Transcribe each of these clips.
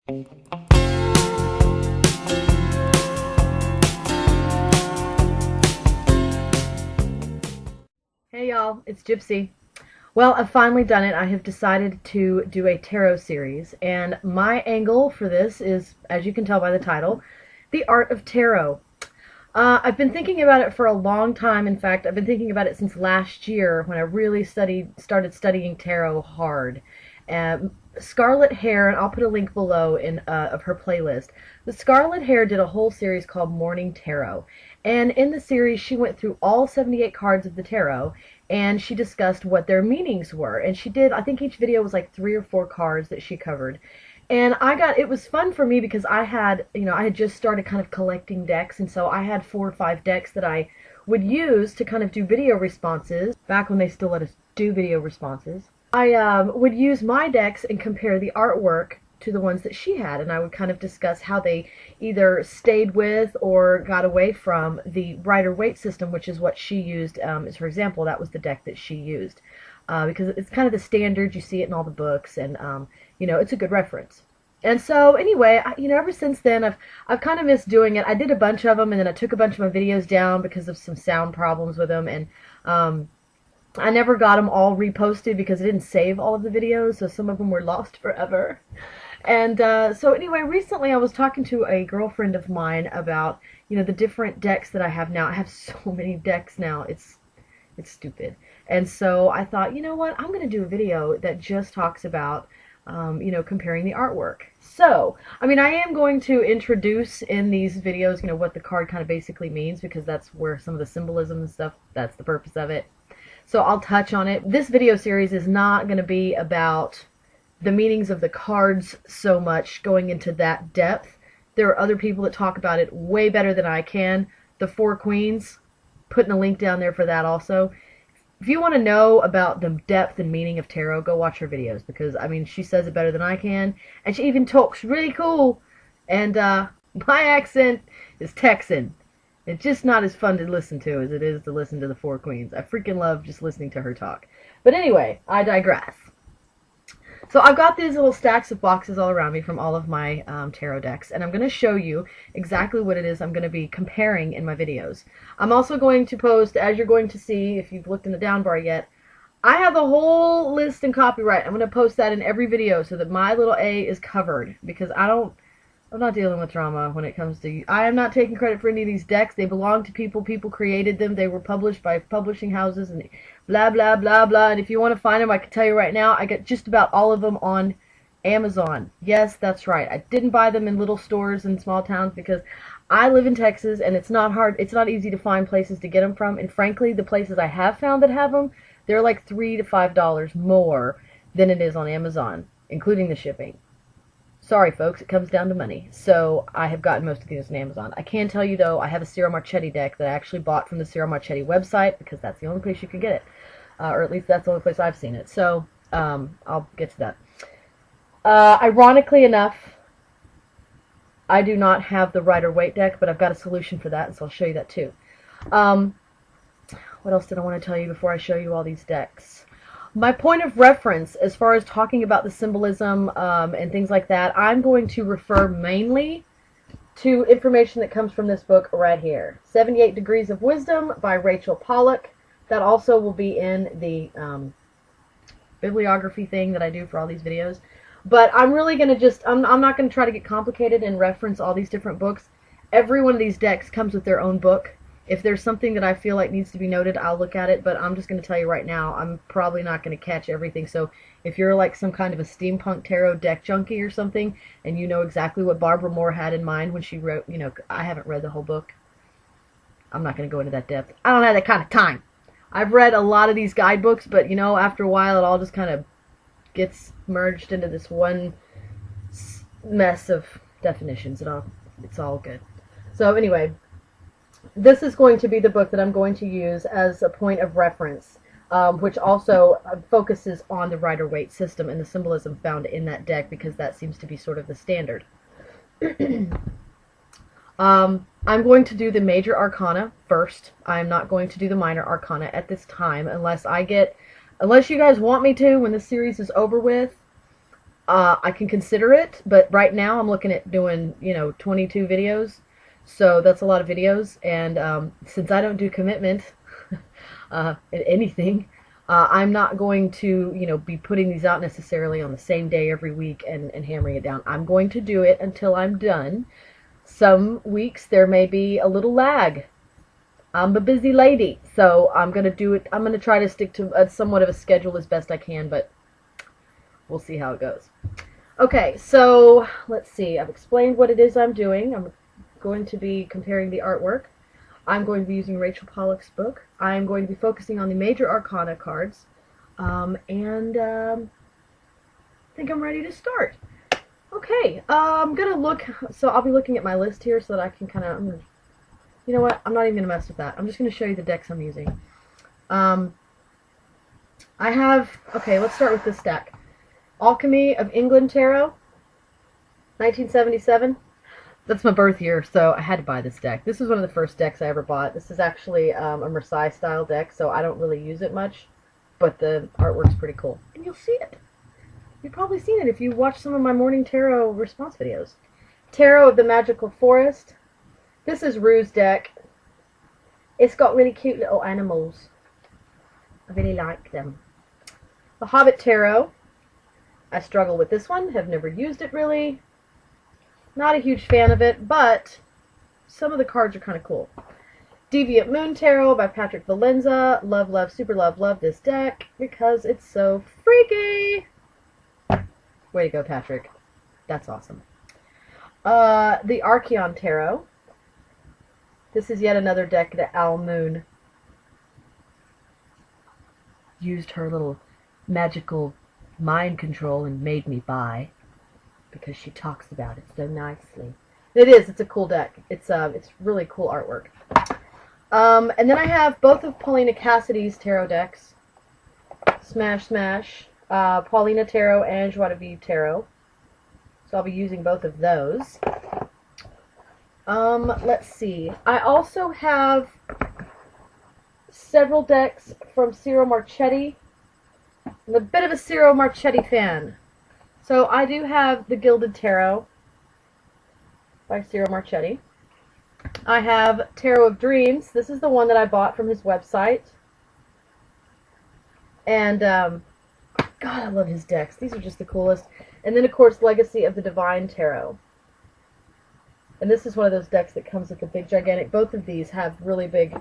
Hey y'all, it's Gypsy. Well, I've finally done it. I have decided to do a tarot series, and my angle for this is, as you can tell by the title, the art of tarot. I've been thinking about it for a long time. In fact, I've been thinking about it since last year when I really started studying tarot hard. Scarlet Hair, and I'll put a link below of her playlist. The Scarlet Hair did a whole series called Morning Tarot, and in the series she went through all 78 cards of the tarot, and she discussed what their meanings were. And she did, I think each video was like 3 or 4 cards that she covered. And it was fun for me because I had just started kind of collecting decks, and so I had 4 or 5 decks that I would use to kind of do video responses, back when they still let us do video responses. I would use my decks and compare the artwork to the ones that she had, and I would kind of discuss how they either stayed with or got away from the Rider Waite system, which is what she used as her example. That was the deck that she used, because it's kind of the standard. You see it in all the books, and it's a good reference. And so anyway, ever since then I've kind of missed doing it. I did a bunch of them, and then I took a bunch of my videos down because of some sound problems with them, and I never got them all reposted because I didn't save all of the videos, so some of them were lost forever. And so anyway, recently I was talking to a girlfriend of mine about, the different decks that I have now. I have so many decks now. It's stupid. And so I thought, you know what, I'm going to do a video that just talks about, comparing the artwork. So, I am going to introduce in these videos, what the card kind of basically means, because that's where some of the symbolism and stuff, that's the purpose of it. So I'll touch on it. This video series is not going to be about the meanings of the cards so much, going into that depth. There are other people that talk about it way better than I can. The Four Queens, putting a link down there for that also. If you want to know about the depth and meaning of tarot, go watch her videos, because, she says it better than I can, and she even talks really cool, and my accent is Texan. It's just not as fun to listen to as it is to listen to the Four Queens. I freaking love just listening to her talk. But anyway, I digress. So I've got these little stacks of boxes all around me from all of my tarot decks, and I'm going to show you exactly what it is I'm going to be comparing in my videos. I'm also going to post, as you're going to see if you've looked in the down bar yet, I have a whole list and copyright. I'm going to post that in every video so that my little A is covered, because I'm not dealing with drama when it comes to... I am not taking credit for any of these decks. They belong to people. People created them. They were published by publishing houses and blah, blah, blah, blah. And if you want to find them, I can tell you right now, I got just about all of them on Amazon. Yes, that's right. I didn't buy them in little stores in small towns because I live in Texas, and it's not hard. It's not easy to find places to get them from. And frankly, the places I have found that have them, they're like $3 to $5 more than it is on Amazon, including the shipping. Sorry, folks, it comes down to money. So I have gotten most of these on Amazon. I can tell you, though, I have a Ciro Marchetti deck that I actually bought from the Ciro Marchetti website, because that's the only place you can get it. Or at least that's the only place I've seen it. So I'll get to that. Ironically enough, I do not have the Rider Waite deck, but I've got a solution for that, and so I'll show you that too. What else did I want to tell you before I show you all these decks? My point of reference, as far as talking about the symbolism and things like that, I'm going to refer mainly to information that comes from this book right here. 78 Degrees of Wisdom by Rachel Pollack. That also will be in the bibliography thing that I do for all these videos. But I'm really going to I'm not going to try to get complicated and reference all these different books. Every one of these decks comes with their own book. If there's something that I feel like needs to be noted, I'll look at it, but I'm just going to tell you right now, I'm probably not going to catch everything. So if you're like some kind of a steampunk tarot deck junkie or something, and you know exactly what Barbara Moore had in mind when she wrote, I haven't read the whole book. I'm not going to go into that depth. I don't have that kind of time. I've read a lot of these guidebooks, but, after a while it all just kind of gets merged into this one mess of definitions, and it's all good. So anyway, this is going to be the book that I'm going to use as a point of reference, which also focuses on the Rider Waite system and the symbolism found in that deck, because that seems to be sort of the standard. I'm going to do the Major Arcana first. I'm not going to do the Minor Arcana at this time unless you guys want me to when this series is over with. I can consider it, but right now I'm looking at doing, 22 videos. So that's a lot of videos, and since I don't do commitment in anything, I'm not going to, be putting these out necessarily on the same day every week and hammering it down. I'm going to do it until I'm done. Some weeks there may be a little lag. I'm a busy lady, so I'm going to do it. I'm going to try to stick to somewhat of a schedule as best I can, but we'll see how it goes. Okay, so let's see. I've explained what it is I'm doing. I'm going to be comparing the artwork. I'm going to be using Rachel Pollack's book. I'm going to be focusing on the Major Arcana cards. I think I'm ready to start. Okay, I'm going to look, so I'll be looking at my list here so that I can kind of, you know what, I'm not even going to mess with that. I'm just going to show you the decks I'm using. I have, okay, let's start with this deck. Alchemy of England Tarot, 1977. That's my birth year, so I had to buy this deck. This is one of the first decks I ever bought. This is actually a Marseille style deck, so I don't really use it much, but the artwork's pretty cool. And you'll see it. You've probably seen it if you watch some of my morning tarot response videos. Tarot of the Magical Forest. This is Rue's deck. It's got really cute little animals. I really like them. The Hobbit Tarot. I struggle with this one, have never used it really. Not a huge fan of it, but some of the cards are kind of cool. Deviant Moon Tarot by Patrick Valenza. Love, love, super love, love this deck because it's so freaky. Way to go, Patrick. That's awesome. The Arcana Tarot. This is yet another deck that Owl Moon used her little magical mind control and made me buy because she talks about it so nicely. It is. It's a cool deck. It's really cool artwork. And then I have both of Paulina Cassidy's tarot decks. Smash, smash. Paulina Tarot and Joie de Vivre Tarot. So I'll be using both of those. Let's see. I also have several decks from Ciro Marchetti. I'm a bit of a Ciro Marchetti fan. So I do have the Gilded Tarot by Ciro Marchetti. I have Tarot of Dreams. This is the one that I bought from his website. And, God, I love his decks. These are just the coolest. And then, of course, Legacy of the Divine Tarot. And this is one of those decks that comes with a big, gigantic... Both of these have really big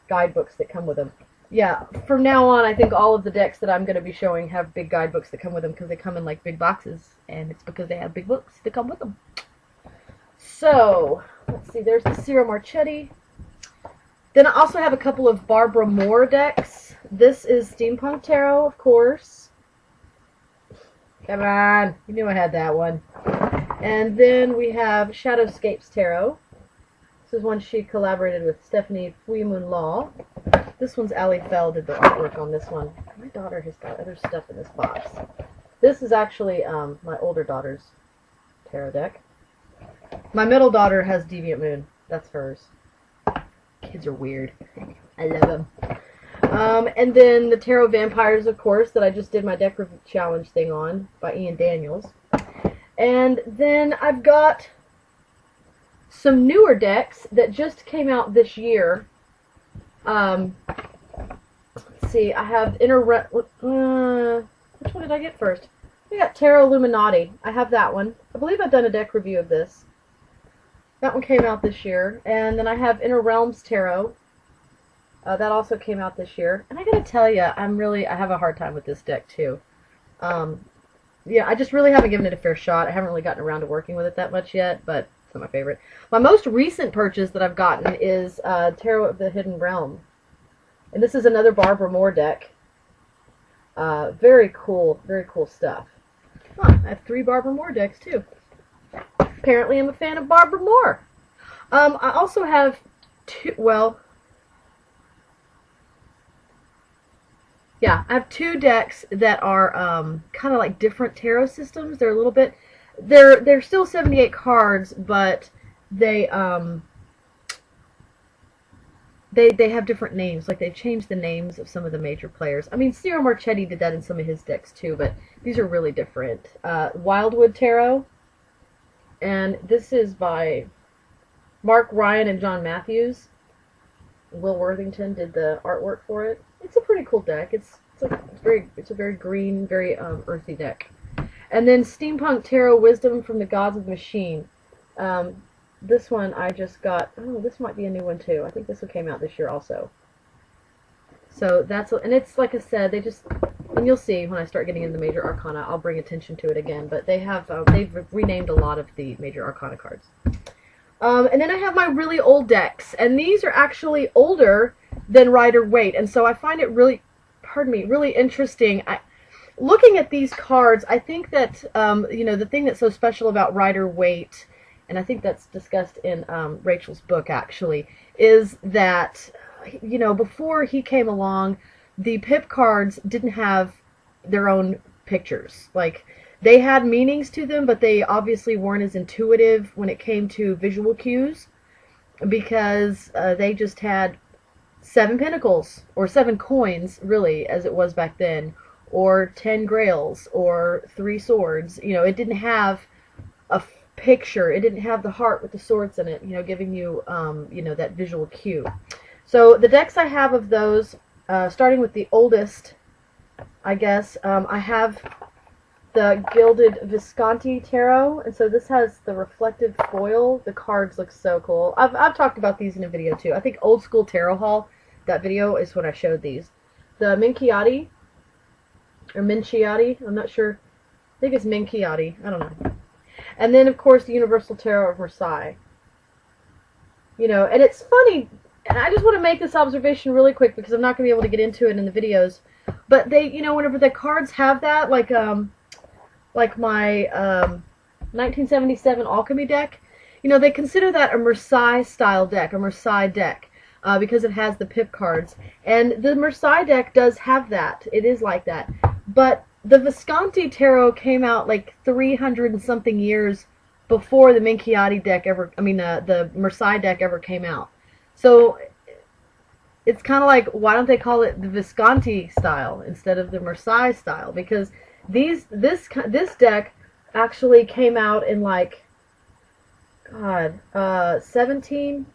guidebooks that come with them. Yeah, from now on, I think all of the decks that I'm going to be showing have big guidebooks that come with them because they come in, like, big boxes. And it's because they have big books that come with them. So, let's see. There's the Ciro Marchetti. Then I also have a couple of Barbara Moore decks. This is Steampunk Tarot, of course. Come on. You knew I had that one. And then we have Shadowscapes Tarot. This is one she collaborated with Stephanie Fuimun Law. This one's Ali Fell did the artwork on this one. My daughter has got other stuff in this box. This is actually my older daughter's tarot deck. My middle daughter has Deviant Moon. That's hers. Kids are weird. I love them. And then the Tarot Vampires, of course, that I just did my deck review challenge thing on by Ian Daniels. And then I've got some newer decks that just came out this year. Let's see, I have which one did I get first? I got Tarot Illuminati. I have that one. I believe I've done a deck review of this. That one came out this year. And then I have Inner Realms Tarot. That also came out this year. And I gotta tell you, I have a hard time with this deck too. Yeah, I just really haven't given it a fair shot. I haven't really gotten around to working with it that much yet, but it's not my favorite. My most recent purchase that I've gotten is Tarot of the Hidden Realm. And this is another Barbara Moore deck. Very cool stuff. Huh, I have 3 Barbara Moore decks too. Apparently I'm a fan of Barbara Moore. I also have 2, well... Yeah, I have 2 decks that are kind of like different tarot systems. They're a little bit... They're still 78 cards, but they're they have different names. Like, they've changed the names of some of the major players. I mean, Ciro Marchetti did that in some of his decks too, but these are really different. Wildwood Tarot, and this is by Mark Ryan and John Matthews. Will Worthington did the artwork for it. It's a pretty cool deck. It's a very green, very earthy deck. And then Steampunk Tarot, Wisdom from the Gods of the Machine. This one I just got. Oh, this might be a new one too. I think this one came out this year also. So that's, and it's like I said, they just, and you'll see when I start getting into the Major Arcana, I'll bring attention to it again. But they have they've renamed a lot of the Major Arcana cards. And then I have my really old decks, and these are actually older than Rider-Waite, and so I find it really, really interesting. Looking at these cards, I think that you know, the thing that's so special about Rider-Waite, and I think that's discussed in Rachel's book actually, is that, you know, before he came along, the pip cards didn't have their own pictures. Like, they had meanings to them, but they obviously weren't as intuitive when it came to visual cues, because they just had 7 pentacles, or 7 coins, really, as it was back then, or 10 grails, or 3 swords. You know, it didn't have a picture. It didn't have the heart with the swords in it, you know, giving you, you know, that visual cue. So the decks I have of those, starting with the oldest, I guess, I have the Gilded Visconti Tarot, and so this has the reflective foil. The cards look so cool. I've talked about these in a video too. I think Old School Tarot Haul, that video is when I showed these. The Minchiati, or Minciotti, I'm not sure. I think it's Minchiati, I don't know. And then, of course, the Universal Tarot of Versailles. You know, and it's funny, and I just want to make this observation really quick because I'm not going to be able to get into it in the videos. But they, you know, whenever the cards have that, like my 1977 Alchemy deck, you know, they consider that a Marseille style deck, a Marseille deck, because it has the pip cards. And the Marseille deck does have that. It is like that. But the Visconti Tarot came out like 300 and something years before the Minchiati deck ever, I mean, the Marseille deck ever came out. So it's kind of like, why don't they call it the Visconti style instead of the Marseille style? Because this deck actually came out in like, God, in the 1700s.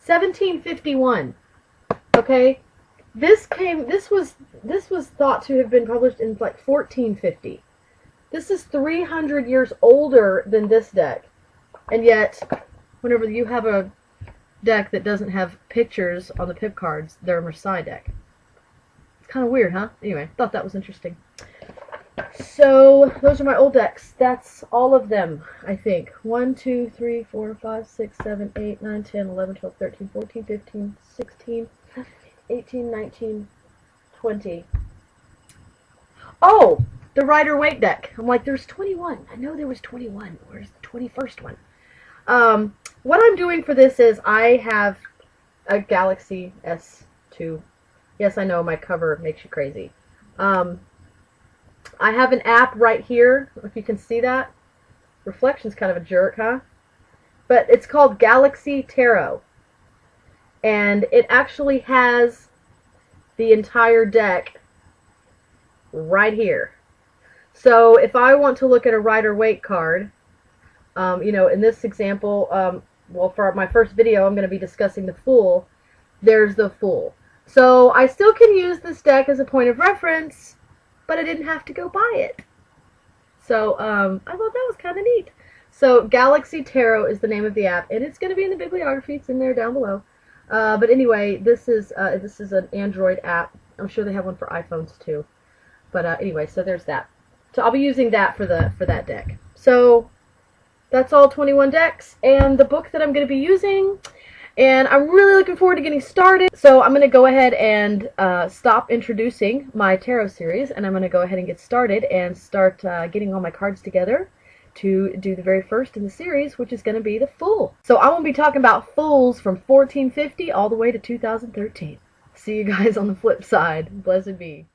1751. Okay? This was thought to have been published in like 1450. This is 300 years older than this deck. And yet, whenever you have a deck that doesn't have pictures on the pip cards, they're a Marseille deck. It's kind of weird, huh? Anyway, thought that was interesting. So, those are my old decks. That's all of them, I think. 1, 2, 3, 4, 5, 6, 7, 8, 9, 10, 11, 12, 13, 14, 15, 16, 18, 19, 20. Oh! The Rider-Waite deck. I'm like, there's 21. I know there was 21. Where's the 21st one? What I'm doing for this is I have a Galaxy S2. Yes, I know, my cover makes you crazy. I have an app right here, if you can see that. Reflection's kind of a jerk, huh? But it's called Galaxy Tarot. And it actually has the entire deck right here. So if I want to look at a Rider-Waite card, you know, in this example, well, for my first video, I'm going to be discussing the Fool. There's the Fool. So I still can use this deck as a point of reference, but I didn't have to go buy it. So I thought that was kind of neat. So Galaxy Tarot is the name of the app, and it's going to be in the bibliography. It's in there down below. But anyway, this is an Android app. I'm sure they have one for iPhones too. But anyway, so there's that. So I'll be using that for that deck. So that's all 21 decks and the book that I'm going to be using. And I'm really looking forward to getting started. So I'm going to go ahead and stop introducing my tarot series, and I'm going to go ahead and get started and start getting all my cards together to do the very first in the series, which is going to be the Fool. So I'm going to be talking about Fools from 1450 all the way to 2013. See you guys on the flip side. Blessed be.